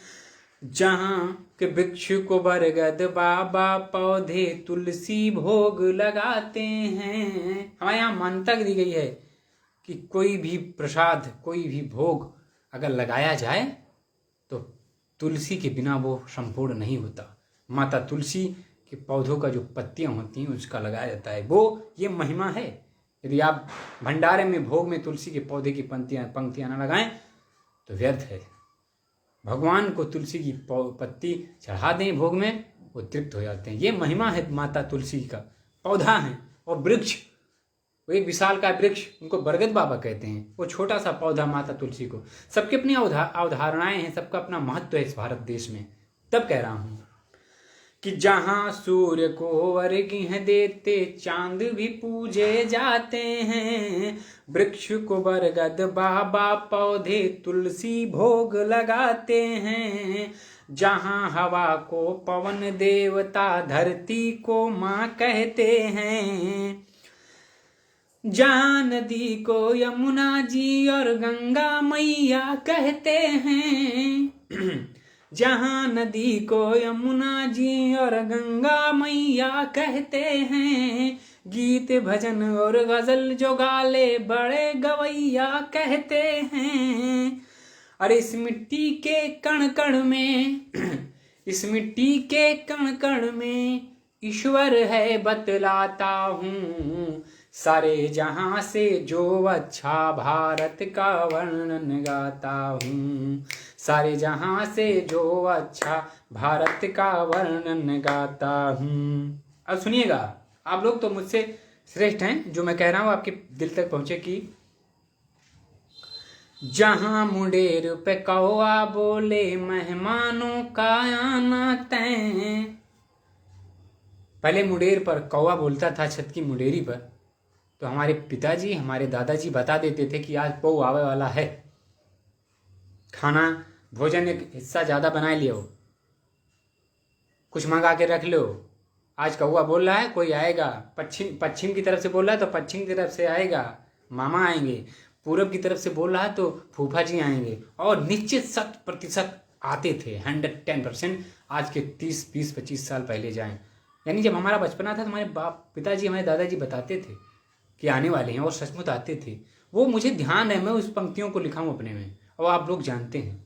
जहां के वृक्ष को बरगद बाबा पौधे तुलसी भोग लगाते हैं। हमारे यहाँ मान्यता दी गई है कि कोई भी प्रसाद, कोई भी भोग अगर लगाया जाए तो तुलसी के बिना वो संपूर्ण नहीं होता। माता तुलसी के पौधों का जो पत्तियां होती हैं उसका लगाया जाता है, वो ये महिमा है। यदि आप भंडारे में भोग में तुलसी के पौधे की पंक्तियां न लगाएं तो व्यर्थ है। भगवान को तुलसी की पत्ती चढ़ा दें भोग में, वो तृप्त हो जाते हैं। ये महिमा है माता तुलसी का। पौधा है और वृक्ष, वो एक विशाल का वृक्ष, उनको बरगद बाबा कहते हैं। वो छोटा सा पौधा माता तुलसी को, सबकी अपनी अवधारणाएं हैं, सबका अपना महत्व है इस भारत देश में। तब कह रहा हूं कि जहां सूर्य को अर्घ्य देते चांद भी पूजे जाते हैं, वृक्ष को बरगद बाबा, पौधे तुलसी भोग लगाते हैं। जहां हवा को पवन देवता, धरती को माँ कहते हैं। जहां नदी को यमुना जी और गंगा मैया कहते हैं। जहां नदी को यमुना जी और गंगा मैया कहते हैं। गीत भजन और गजल जो गाले बड़े गवैया कहते हैं। अरे इस मिट्टी के कण कण में इस मिट्टी के कण कण में ईश्वर है बतलाता हूँ। सारे जहां से जो अच्छा भारत का वर्णन गाता हूँ। सारे जहां से जो अच्छा भारत का वर्णन गाता हूँ। अब सुनिएगा, आप लोग तो मुझसे श्रेष्ठ हैं, जो मैं कह रहा हूँ आपके दिल तक पहुंचे। कि जहां मुंडेर पे कौआ बोले, मेहमानों का आना तय। पहले मुंडेर पर कौआ बोलता था, छत की मुंडेरी पर, तो हमारे पिताजी, हमारे दादाजी बता देते थे कि आज पौ आवे वाला है, खाना भोजन एक हिस्सा ज़्यादा बना लियो, कुछ मंगा के रख लो, आज कौआ बोल रहा है कोई आएगा। पश्चिम की तरफ से बोल रहा है तो पश्चिम की तरफ से आएगा, मामा आएंगे। पूरब की तरफ से बोल रहा है तो फूफा जी आएंगे। और निश्चित 100% आते थे, 110%। आज के 30, 20, 25 साल पहले जाएं, यानी जब हमारा बचपना था तो हमारे पिताजी, हमारे दादाजी बताते थे कि आने वाले हैं, और सचमुच आते थे। वो मुझे ध्यान है, मैं उस पंक्तियों को लिखा हूँ अपने में, और आप लोग जानते हैं।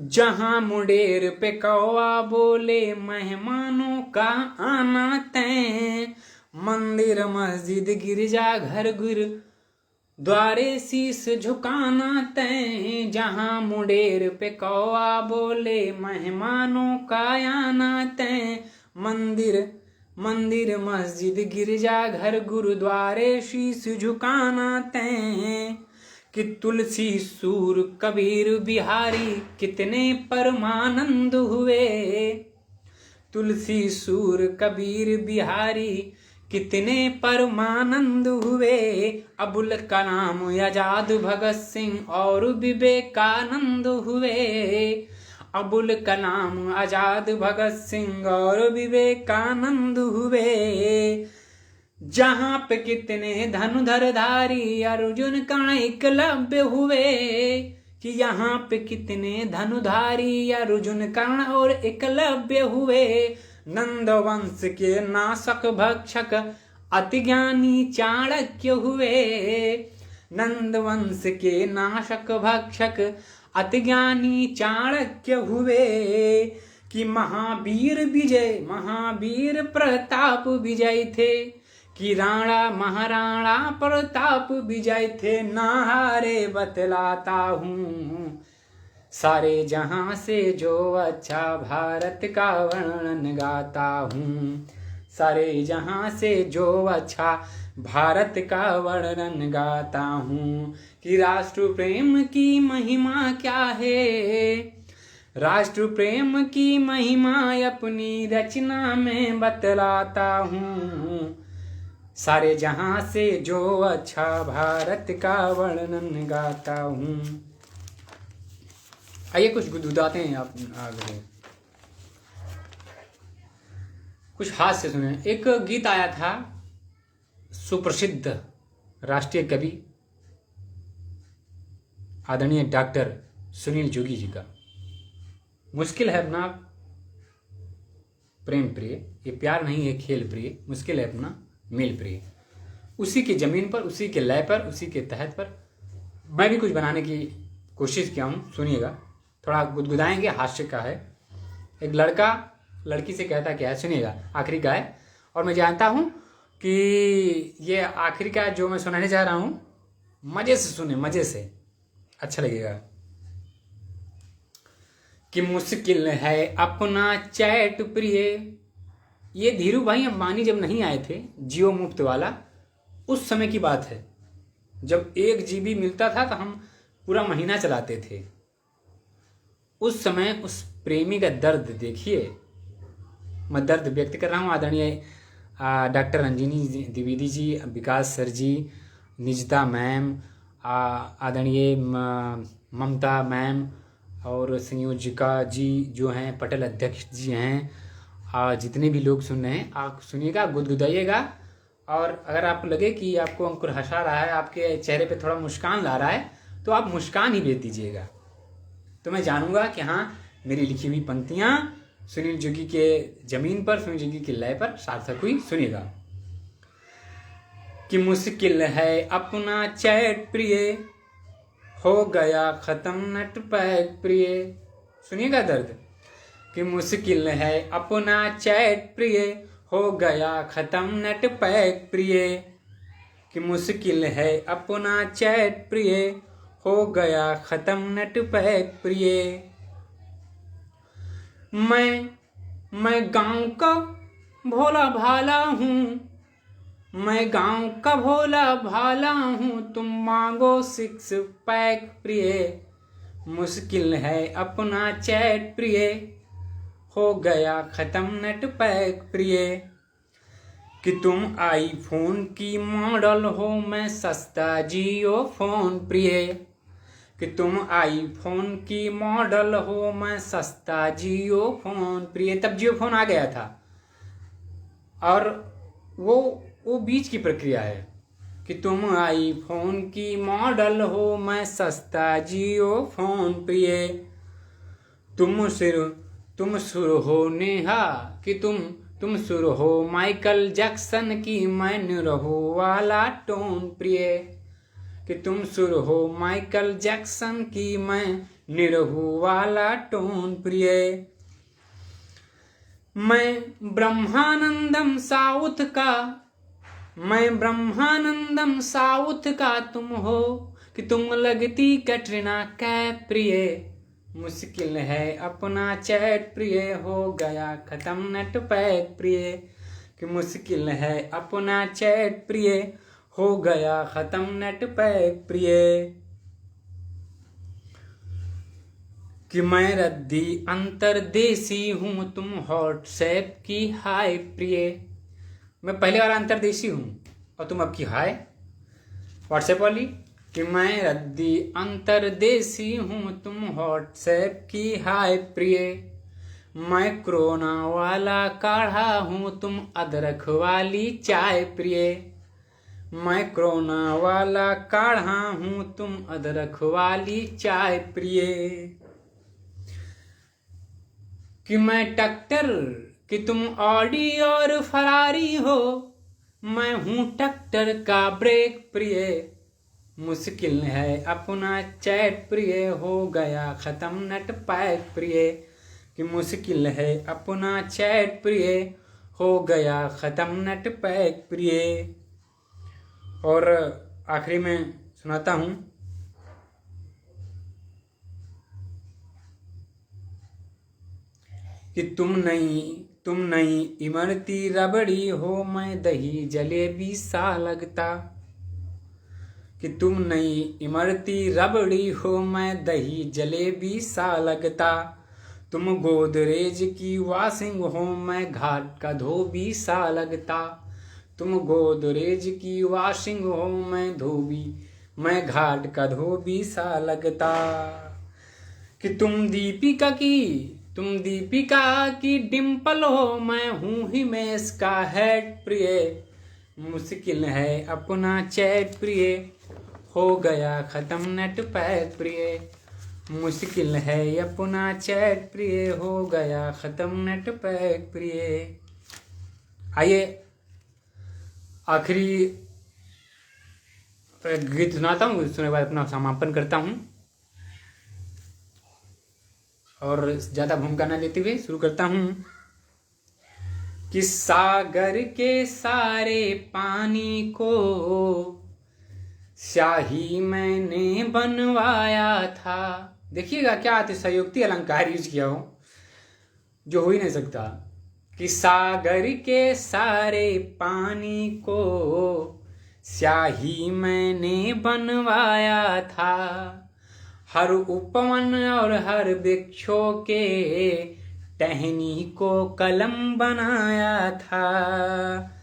जहां मुंडेर पे कौआ बोले, मेहमानों का आना तय। मंदिर मस्जिद गिरजा घर द्वारे शीस झुकाना तय। जहां मुंडेर पे कौआ बोले, मेहमानों का आना तय। मंदिर मस्जिद गिरजा घर गुरुद्वारे शीस झुकाना तय। कि तुलसी सूर कबीर बिहारी कितने परमानंद हुए। तुलसी सूर कबीर बिहारी कितने परमानंद हुए। अबुल कलाम आजाद भगत सिंह और विवेकानंद हुए। अबुल कलाम आजाद भगत सिंह और विवेकानंद हुए। जहां पे कितने धनुधरधारी अर्जुन कर्ण एकलव्य हुए। कि यहाँ पे कितने धनुधारी अर्जुन कर्ण और एकलव्य हुए। नंदवंश के नाशक भक्षक अति ज्ञानी चाणक्य हुए। नंदवंश के नाशक भक्षक अति ज्ञानी चाणक्य हुए। कि महावीर प्रताप विजय थे। कि राणा महाराणा प्रताप विजय थे। नारे बतलाता हूँ, सारे जहां से जो अच्छा भारत का वर्णन गाता हूँ। सारे जहां से जो अच्छा भारत का वर्णन गाता हूँ। कि राष्ट्र प्रेम की महिमा क्या है। राष्ट्र प्रेम की महिमा अपनी रचना में बतलाता हूँ। सारे जहां से जो अच्छा भारत का वर्णन गाता हूँ। आइए कुछ गुदगुदाते हैं आप आगे, कुछ हास्य सुने। एक गीत आया था सुप्रसिद्ध राष्ट्रीय कवि आदरणीय डॉक्टर सुनील जोगी जी का। मुश्किल है अपना प्रेम प्रिय, ये प्यार नहीं है खेल प्रिय, मुश्किल है अपना मेल प्रिय। उसी की ज़मीन पर, उसी के लय पर, उसी के तहत पर मैं भी कुछ बनाने की कोशिश किया हूँ। सुनिएगा, थोड़ा गुदगुदाएंगे, हास्य का है। एक लड़का लड़की से कहता क्या है, सुनिएगा, आखिरी का है। और मैं जानता हूँ कि ये आखिरी का जो मैं सुनाने जा रहा हूँ, मज़े से सुने, मज़े से, अच्छा लगेगा। कि मुश्किल है अपना चैट प्रिय। ये धीरू भाई अंबानी जब नहीं आए थे, जियो मुफ्त वाला, उस समय की बात है, जब 1 GB मिलता था तो हम पूरा महीना चलाते थे। उस समय उस प्रेमी का दर्द देखिए। मैं दर्द व्यक्त कर रहा हूँ। आदरणीय डॉक्टर रंजिनी द्विवेदी जी, विकास सर जी, निजता मैम, आदरणीय ममता मैम और संयोजिका जी जो हैं, पटेल अध्यक्ष जी हैं, जितने भी लोग सुन रहे हैं, आप सुनिएगा, गुदगुदाइएगा। और अगर आप लगे कि आपको अंकुर हंसा रहा है, आपके चेहरे पे थोड़ा मुस्कान ला रहा है, तो आप मुस्कान ही भेज दीजिएगा, तो मैं जानूंगा कि हाँ, मेरी लिखी हुई पंक्तियाँ सुनील जोगी के ज़मीन पर, सुनील जोगी के लय पर सार्थक हुई। सुनिएगा। कि मुश्किल है अपना चैट प्रिय, हो गया खत्म नेट पैक प्रिय। सुनिएगा दर्द। कि मुश्किल है अपना चैट प्रिय, हो गया खत्म नेट पैक प्रिय। कि मुश्किल है अपना चैट प्रिय, हो गया खत्म नेट पैक प्रिय। मैं गांव का भोला भाला हूँ, मैं गांव का भोला भाला हूँ, तुम मांगो 6 पैक प्रिय। मुश्किल है अपना चैट प्रिय, हो गया खत्म नेट पैक प्रिय। कि तुम आईफोन की मॉडल हो, मैं सस्ता जियो फोन प्रिय। कि तुम आईफोन की मॉडल हो, मैं सस्ता जियो फोन प्रिय। तब जियो फोन आ गया था, और वो बीच की प्रक्रिया है। कि तुम आईफोन की मॉडल हो, मैं सस्ता जियो फोन प्रिय। तुम सुर हो नेहा, कि तुम सुर हो माइकल जैक्सन की, मैं निरहु वाला टोन प्रिय। कि तुम सुर हो माइकल जैक्सन की, मैं निरहु वाला टोन प्रिय। मैं ब्रह्मानंदम साउथ का तुम हो, कि तुम लगती कैटरीना कैफ प्रिय। मुश्किल है अपना चैट प्रिय, हो गया खत्म नेट पैक प्रिय। कि मुश्किल है अपना चैट प्रिय, हो गया खत्म नेट पैक प्रिय। कि मैं रद्दी अंतरदेशी हूँ, तुम व्हाट्सएप की हाय प्रिय। मैं पहले वाला अंतरदेशी हूँ और तुम अब की हाय व्हाट्सएप वाली। कि मैं रद्दी अंतरदेशी हूँ, तुम व्हाट्सएप की हाय प्रिय। मैं कोरोना वाला काढ़ा हूँ, तुम अदरक वाली चाय प्रिय। मैं कोरोना वाला काढ़ा हूँ, तुम अदरक वाली चाय प्रिय। कि मैं टक्कर, कि तुम ऑडी और फरारी हो, मैं हूँ टक्कर का ब्रेक प्रिय। मुश्किल है अपना चैट प्रिय, हो गया खत्म नेट पैक प्रिय। कि मुश्किल है अपना चैट प्रिय, हो गया खत्म नेट पैक प्रिय। और आखिरी में सुनाता हूँ। कि तुम नई इमरती रबड़ी हो, मैं दही जलेबी सा लगता। कि तुम नई इमरती रबड़ी हो, मैं दही जलेबी सा लगता। तुम गोदरेज की वॉशिंग हो, मैं घाट का धोबी सा लगता। तुम गोदरेज की वॉशिंग हो, मैं घाट का धोबी सा लगता। कि तुम दीपिका की डिम्पल हो, मैं हूँ हिमेश का हेड प्रिय। मुश्किल है अपना चैट प्रिय, हो गया खत्म नेट पैक प्रिय। मुश्किल है अपना चैट प्रिय, हो गया खत्म नेट पैक प्रिय। आइए आखिरी एक गीत सुनाता हूँ, सुनने के बाद अपना समापन करता हूँ और ज़्यादा भूमिका न लेते हुए शुरू करता हूँ। कि सागर के सारे पानी को स्याही मैंने बनवाया था। देखिएगा क्या अतिशयोक्ति अलंकार यूज किया हो जो हो ही नहीं सकता। कि सागर के सारे पानी को स्याही मैंने बनवाया था, हर उपवन और हर वृक्षों के टहनी को कलम बनाया था।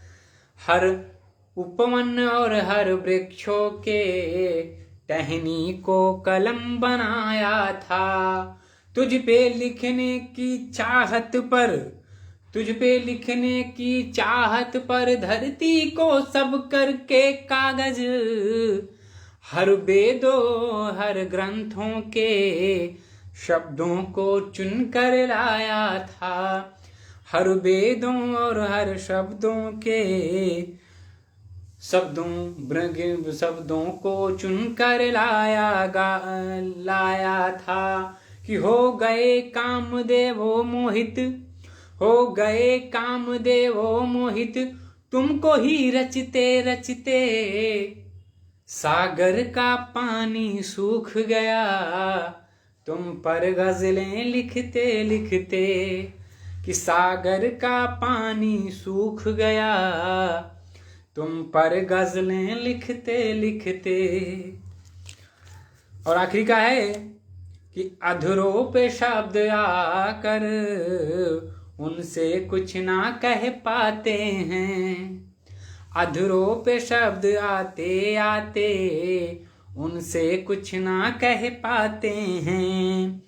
हर उपवन और हर वृक्षों के टहनी को कलम बनाया था। तुझ पे लिखने की चाहत पर, तुझ पे लिखने की चाहत पर धरती को सब करके कागज, हर वेदों हर ग्रंथों के शब्दों को चुनकर लाया था। हर वेदों और हर शब्दों के शब्दों को चुनकर लाया था। कि हो गए कामदेवो मोहित, हो गए कामदेवो मोहित, तुमको ही रचते रचते सागर का पानी सूख गया, तुम पर गजलें लिखते लिखते। कि सागर का पानी सूख गया, तुम पर गजलें लिखते लिखते। और आखिरी का है कि अधरों पे शब्द आकर उनसे कुछ ना कह पाते हैं। अधरों पे शब्द आते आते उनसे कुछ ना कह पाते हैं।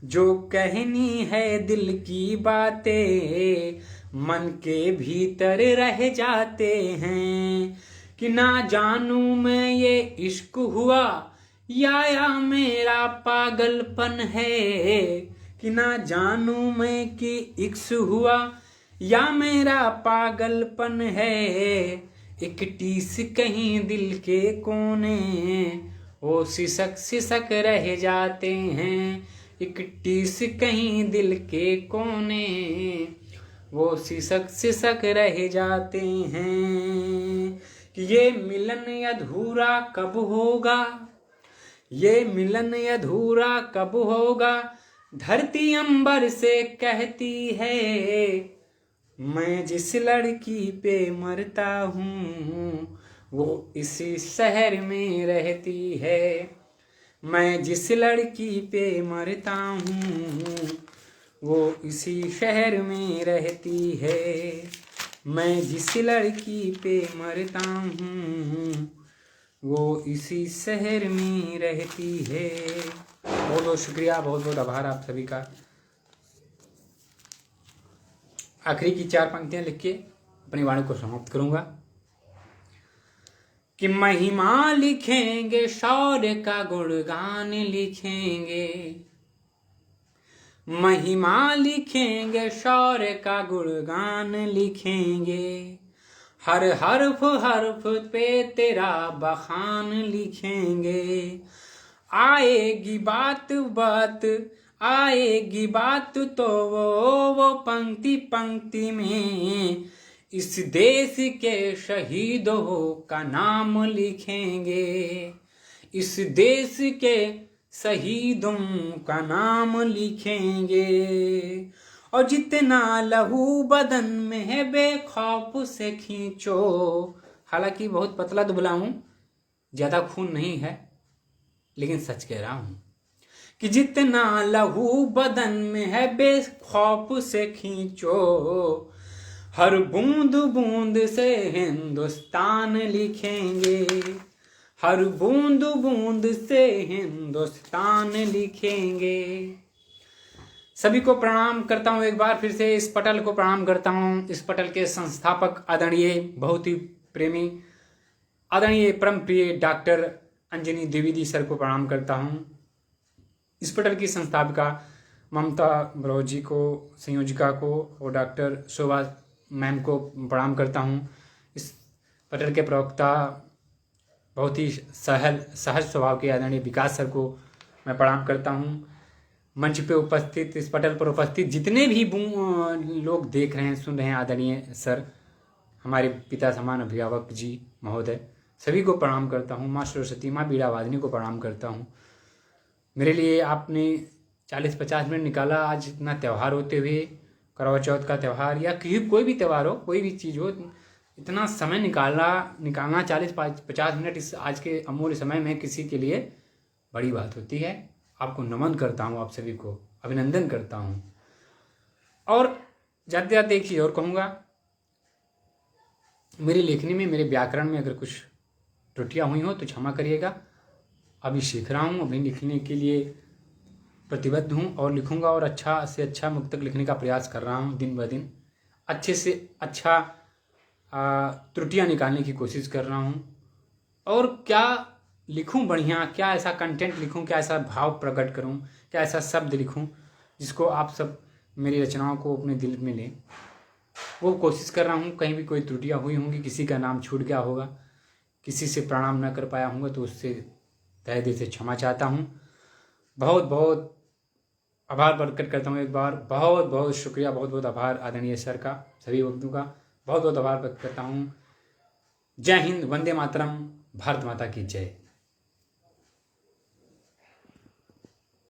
जो कहनी है दिल की बातें मन के भीतर रह जाते हैं। कि ना जानू मैं ये इश्क हुआ या मेरा पागलपन है। कि ना जानू मैं कि इश्क हुआ या मेरा पागलपन है। एक टीस कहीं दिल के कोने वो सिसक सिसक रह जाते हैं। एक टीस कहीं दिल के कोने वो सिसक सिसक रह जाते हैं। कि ये मिलन अधूरा कब होगा, ये मिलन अधूरा कब होगा, धरती अंबर से कहती है। मैं जिस लड़की पे मरता हूँ वो इसी शहर में रहती है। मैं जिस लड़की पे मरता हूँ वो इसी शहर में रहती है। मैं जिस लड़की पे मरता हूँ वो इसी शहर में रहती है। बहुत बहुत शुक्रिया, बहुत बहुत आभार आप सभी का। आखिरी की 4 पंक्तियां लिख के अपनी वाणी को समाप्त करूंगा। कि महिमा लिखेंगे शौर्य का गुणगान लिखेंगे, महिमा लिखेंगे शौर्य का गुणगान लिखेंगे। हर हर्फ हर्फ पे तेरा बखान लिखेंगे। आएगी बात बात आएगी बात तो वो पंक्ति पंक्ति में इस देश के शहीदों का नाम लिखेंगे। इस देश के शहीदों का नाम लिखेंगे। और जितना लहू बदन में है बेखौफ से खींचो। हालांकि बहुत पतला दुबला हूं, ज्यादा खून नहीं है, लेकिन सच कह रहा हूं कि जितना लहू बदन में है बेखौफ से खींचो। हर बूंद बूंद से हिंदुस्तान लिखेंगे। हर बूंद बूंद से हिंदुस्तान लिखेंगे। सभी को प्रणाम करता हूं, एक बार फिर से इस पटल को प्रणाम करता हूं। इस पटल के संस्थापक आदरणीय, बहुत ही प्रेमी आदरणीय परम प्रिय डॉक्टर अंजनी द्विवेदी सर को प्रणाम करता हूं। इस पटल की संस्थापिका ममता बलौर जी को, संयोजिका को, और डॉक्टर शोभा मैम को प्रणाम करता हूं। इस पटल के प्रवक्ता बहुत ही सहज स्वभाव के आदरणीय विकास सर को मैं प्रणाम करता हूँ। मंच पे उपस्थित, इस पटल पर उपस्थित जितने भी लोग देख रहे हैं, सुन रहे हैं, आदरणीय सर, हमारे पिता समान अभिभावक जी महोदय, सभी को प्रणाम करता हूँ। माँ सरस्वती, माँ बीड़ा वादिनी को प्रणाम करता हूँ। मेरे लिए आपने 40-50 मिनट निकाला आज, इतना त्यौहार होते हुए, करवा चौथ का त्यौहार या कोई भी त्यौहार हो, कोई भी चीज़ हो, इतना समय निकालना 40-50 मिनट इस आज के अमूल्य समय में किसी के लिए बड़ी बात होती है। आपको नमन करता हूँ, आप सभी को अभिनंदन करता हूँ। और जाते जाते एक चीज़ और कहूँगा, मेरी लेखनी में, मेरे व्याकरण में अगर कुछ त्रुटियाँ हुई हो तो क्षमा करिएगा। अभी सीख रहा हूँ, अभी लिखने के लिए प्रतिबद्ध हूँ और लिखूँगा, और अच्छा से अच्छा मुक्तक लिखने का प्रयास कर रहा हूँ। दिन ब दिन अच्छे से अच्छा त्रुटियाँ निकालने की कोशिश कर रहा हूँ। और क्या लिखूँ बढ़िया, क्या ऐसा कंटेंट लिखूँ, क्या ऐसा भाव प्रकट करूँ, क्या ऐसा शब्द लिखूँ जिसको आप सब मेरी रचनाओं को अपने दिल में लें, वो कोशिश कर रहा हूँ। कहीं भी कोई त्रुटियाँ हुई होंगी, किसी का नाम छूट गया होगा, किसी से प्रणाम न कर पाया होगा, तो उससे तहे दिल से क्षमा चाहता हूँ। बहुत बहुत आभार प्रकट करता हूँ। एक बार बहुत बहुत शुक्रिया, बहुत बहुत आभार आदरणीय सर का, सभी वक्तों का बहुत बहुत आभार व्यक्त करता हूँ। जय हिंद, वंदे मातरम, भारत माता की जय।